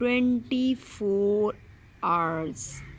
24 hours.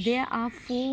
there are 4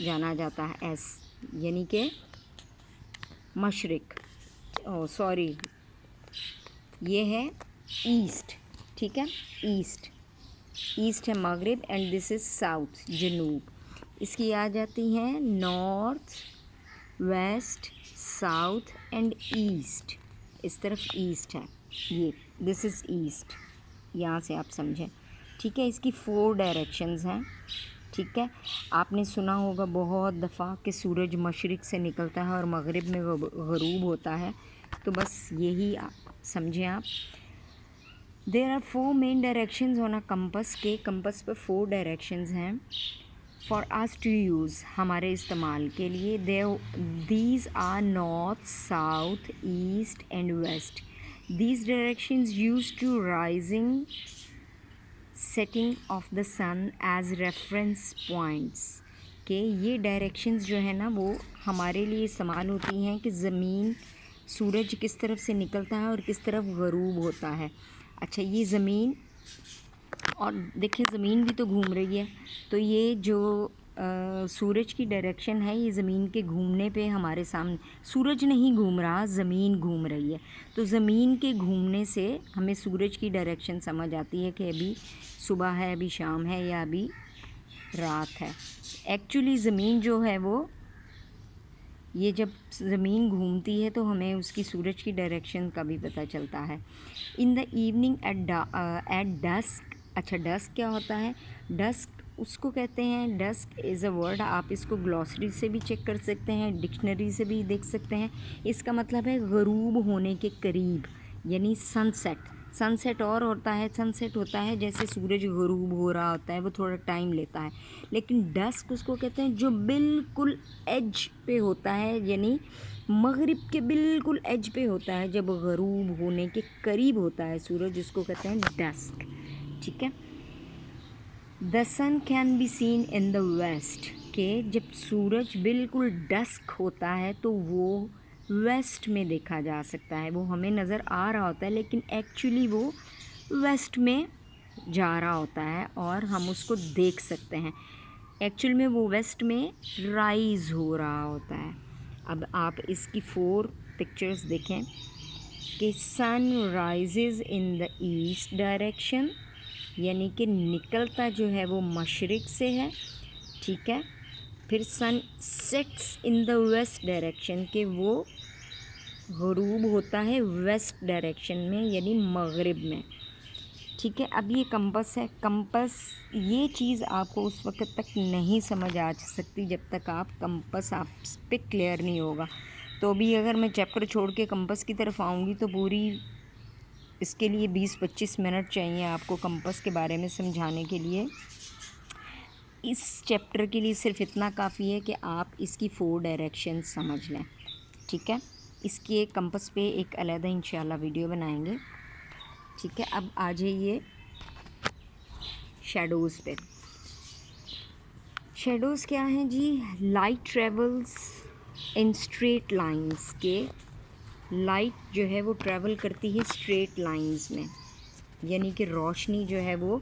जाना जाता है एस, यानी कि मशरिक, सॉरी ये है ईस्ट, ठीक है, ईस्ट है मगरिब, एंड दिस इज़ साउथ, जनूब। इसकी आ जाती हैं north, west, south and east. इस तरफ ईस्ट है, ये दिस इज़ ईस्ट, यहाँ से आप समझें, ठीक है। इसकी 4 डायरेक्शंस हैं, ठीक है। आपने सुना होगा बहुत दफ़ा कि सूरज मशरिक़ से निकलता है और मगरिब में ग़रूब होता है, तो बस यही समझें आप। There are 4 main directions on a compass, के कंपस पे 4 डायरेक्शंस हैं फॉर अस टू यूज़, हमारे इस्तेमाल के लिए। These are north, south, east and west. These directions use to rising setting of the sun as reference points, के ये directions जो है ना वो हमारे लिए इस्तेमाल होती हैं कि ज़मीन, सूरज किस तरफ से निकलता है और किस तरफ ग़रूब होता है। अच्छा, ये ज़मीन, और देखिए ज़मीन भी तो घूम रही है, तो ये जो सूरज की डायरेक्शन है, ये ज़मीन के घूमने पे हमारे सामने, सूरज नहीं घूम रहा, ज़मीन घूम रही है, तो ज़मीन के घूमने से हमें सूरज की डायरेक्शन समझ आती है कि अभी सुबह है, अभी शाम है, या अभी रात है। एक्चुअली ज़मीन जो है वो, ये जब ज़मीन घूमती है तो हमें उसकी सूरज की डायरेक्शन का भी पता चलता है। In the evening at dusk, अच्छा डस्क क्या होता है? डस्क उसको कहते हैं, डस्क इज़ अ वर्ड, आप इसको ग्लॉसरी से भी चेक कर सकते हैं, डिक्शनरी से भी देख सकते हैं। इसका मतलब है ग़रूब होने के करीब, यानी सनसेट। सनसेट और होता है, सनसेट होता है जैसे सूरज ग़रूब हो रहा होता है, वो थोड़ा टाइम लेता है। लेकिन डस्क उसको कहते हैं जो बिल्कुल एज पे होता है, यानी मगरिब के बिल्कुल एज पे होता है, जब ग़रूब होने के करीब होता है सूरज, उसको कहते हैं डस्क, ठीक है। The sun can be seen in the west, के जब सूरज बिल्कुल डस्क होता है तो वो वेस्ट में देखा जा सकता है। वो हमें नज़र आ रहा होता है लेकिन एक्चुअली वो वेस्ट में जा रहा होता है और हम उसको देख सकते हैं। एक्चुअल में वो वेस्ट में राइज़ हो रहा होता है। अब आप इसकी 4 पिक्चर्स देखें कि सन राइजेज़ इन द ईस्ट डायरेक्शन, यानी कि निकलता जो है वो मशरिक़ से है, ठीक है। फिर sun sets in the west direction, के वो ग़रूब होता है वेस्ट डायरेक्शन में, यानी मगरिब में, ठीक है। अब ये कंपस है, कंपस ये चीज़ आपको उस वक्त तक नहीं समझ आ सकती जब तक आप कंपस आप पे क्लियर नहीं होगा। तो अभी अगर मैं चैप्टर छोड़ के कंपस की तरफ आऊँगी तो पूरी इसके लिए 20-25 मिनट चाहिए आपको कंपस के बारे में समझाने के लिए। इस चैप्टर के लिए सिर्फ इतना काफ़ी है कि आप इसकी 4 डायरेक्शन समझ लें, ठीक है। इसके कंपस पे एक अलग इंशाल्लाह वीडियो बनाएंगे, ठीक है। अब आ जाइए शेडोज़ पे। शेडोज़ क्या हैं जी? Light travels in straight lines, के लाइट जो है वो ट्रैवल करती है स्ट्रेट लाइंस में, यानी कि रोशनी जो है वो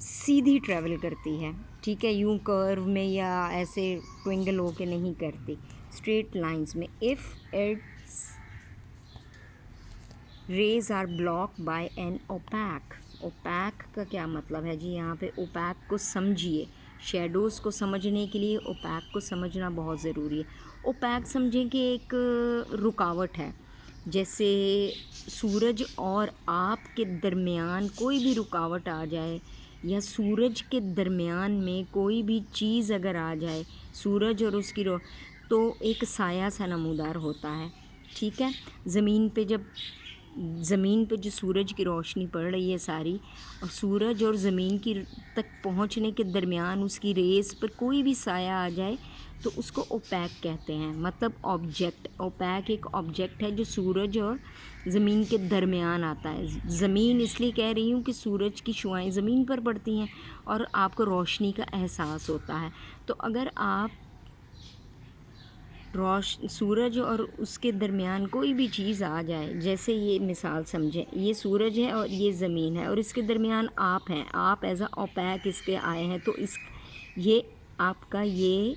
सीधी ट्रैवल करती है, ठीक है, यूं कर्व में या ऐसे ट्विंगल होके नहीं करती, स्ट्रेट लाइंस में। If its rays are block by an opaque, opaque का क्या मतलब है जी? यहाँ पे ओपैक को समझिए, शेडोज़ को समझने के लिए ओपैक को समझना बहुत ज़रूरी है। ओपैक समझें कि एक रुकावट है, जैसे सूरज और आप के दरमियान कोई भी रुकावट आ जाए, या सूरज के दरमियान में कोई भी चीज़ अगर आ जाए, सूरज और उसकी तो एक साया सा नमूदार होता है, ठीक है। ज़मीन पे जो सूरज की रोशनी पड़ रही है सारी, और सूरज और ज़मीन की तक पहुंचने के दरमियान उसकी रेस पर कोई भी साया आ जाए तो उसको ओपैक कहते हैं, मतलब ऑब्जेक्ट। ओपैक एक ऑब्जेक्ट है जो सूरज और ज़मीन के दरमियान आता है। ज़मीन इसलिए कह रही हूँ कि सूरज की शुआएं ज़मीन पर पड़ती हैं और आपको रोशनी का एहसास होता है। तो अगर आप सूरज और उसके दरमियान कोई भी चीज़ आ जाए, जैसे ये मिसाल समझें, ये सूरज है और ये ज़मीन है और इसके दरमियान आप हैं, आप एज अ ओपैक इस पे आए हैं, तो ये आपका ये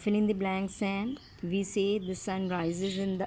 fill in the blanks, and we say the sun rises in the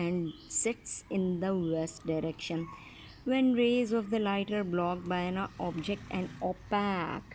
and sets in the west direction when rays of the light are blocked by an object and opaque.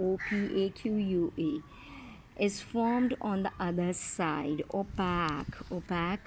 OPAQUE is formed on the other side. opaque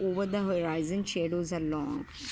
over the horizon shadows are long.